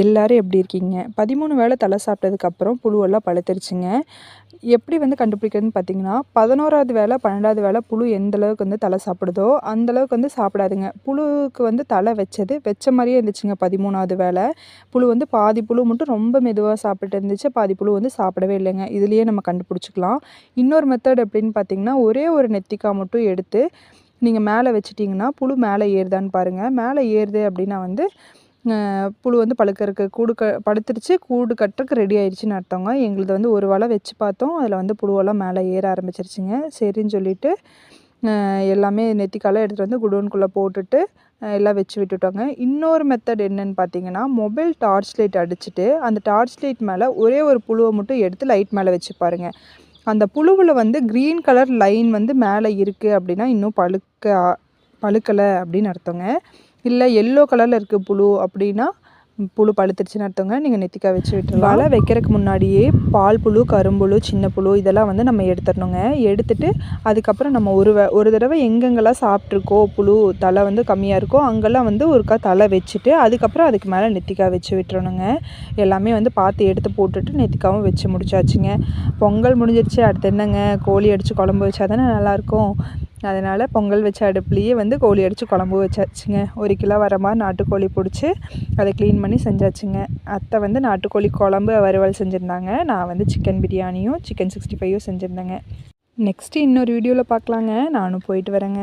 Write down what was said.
எல்லாரும் எப்படி இருக்கீங்க? 13 வேளை தலை சாப்பிட்டதுக்கப்புறம் புழுவெல்லாம் பழுத்துருச்சுங்க. எப்படி வந்து கண்டுபிடிக்கிறதுன்னு பார்த்தீங்கன்னா, 11வது வேளை, 12வது வேளை புழு எந்த அளவுக்கு வந்து தலை சாப்பிடுதோ, அந்த அளவுக்கு வந்து சாப்பிடாதுங்க. புழுவுக்கு வந்து தலை வச்ச மாரியே இருந்துச்சுங்க 13வது வேளை. புழு வந்து பாதி புழு மட்டும் ரொம்ப மெதுவா சாப்பிட்டு இருந்துச்சு. பாதி புழு வந்து சாப்பிடவே இல்லைங்க. இதுலயே நம்ம கண்டுபிடிச்சுக்கலாம். இன்னொரு மெத்தட் எப்படின்னு பார்த்தீங்கன்னா, ஒரே ஒரு நெத்திக்காய் மட்டும் எடுத்து நீங்க மேலே வச்சுட்டீங்கன்னா, புழு மேலே ஏறுதான்னு பாருங்க. மேலே ஏறுது அப்படின்னா வந்து புழு வந்து பழுக்கறக்கு படுத்துருச்சு, கூடு கட்டுறக்கு ரெடி ஆயிடுச்சுன்னு அர்த்தங்க. எங்களுது வந்து ஒரு வலை வச்சு பார்த்தோம். அதில் வந்து புழுவெல்லாம் மேலே ஏற ஆரம்பிச்சிருச்சுங்க. சரின்னு சொல்லிட்டு எல்லாமே நெத்திக்காலாம் எடுத்துகிட்டு வந்து குடோனுக்குள்ளே போட்டுட்டு எல்லாம் வச்சு விட்டுட்டோங்க. இன்னொரு மெத்தட் என்னன்னு பார்த்தீங்கன்னா, மொபைல் டார்ச் லைட் அடிச்சுட்டு அந்த டார்ச் லைட் மேலே ஒரே ஒரு புழுவை மட்டும் எடுத்து லைட் மேலே வச்சு பாருங்க. அந்த புழுவில் வந்து க்ரீன் கலர் லைன் வந்து மேலே இருக்குது அப்படின்னா இன்னும் பழுக்கலை அப்படின்னு அர்த்தங்க. இல்லை எல்லோ கலரில் இருக்குது புழு அப்படின்னா புழு பழுத்துருச்சுன்னு அர்த்தங்க. நீங்கள் நெத்திக்காய் வச்சு விட்டுருலாம். வலை வைக்கிறதுக்கு முன்னாடியே பால் புழு, கரும்புழு, சின்ன புழு இதெல்லாம் வந்து நம்ம எடுத்துடணுங்க. எடுத்துட்டு அதுக்கப்புறம் நம்ம ஒரு தடவை எங்கெங்கெல்லாம் சாப்பிட்ருக்கோ புழு தலை வந்து கம்மியாக இருக்கோ அங்கெல்லாம் வந்து ஒருக்கா தலை வச்சுட்டு அதுக்கப்புறம் அதுக்கு மேலே நெத்திக்காய் வச்சு விட்டுறணுங்க. எல்லாமே வந்து பார்த்து எடுத்து போட்டுட்டு நெத்திக்காவும் வச்சு முடிச்சாச்சுங்க. பொங்கல் முடிஞ்சிருச்சு. அடுத்து என்னங்க, கோழி அடித்து குழம்பு வச்சா தானே நல்லாயிருக்கும். அதனால் பொங்கல் வச்ச அடுப்புலேயே வந்து கோழி அடித்து குழம்பு வச்சாச்சுங்க. 1 கிலோ வர மாதிரி நாட்டுக்கோழி பிடிச்சி அதை க்ளீன் பண்ணி செஞ்சாச்சுங்க. அத்தை வந்து நாட்டுக்கோழி குழம்பு வறுவல் செஞ்சுருந்தாங்க. நான் வந்து சிக்கன் பிரியாணியும் சிக்கன் 65யும் செஞ்சுருந்தேங்க. நெக்ஸ்ட்டு இன்னொரு வீடியோவில் பார்க்கலாங்க. நானும் போயிட்டு வரேங்க.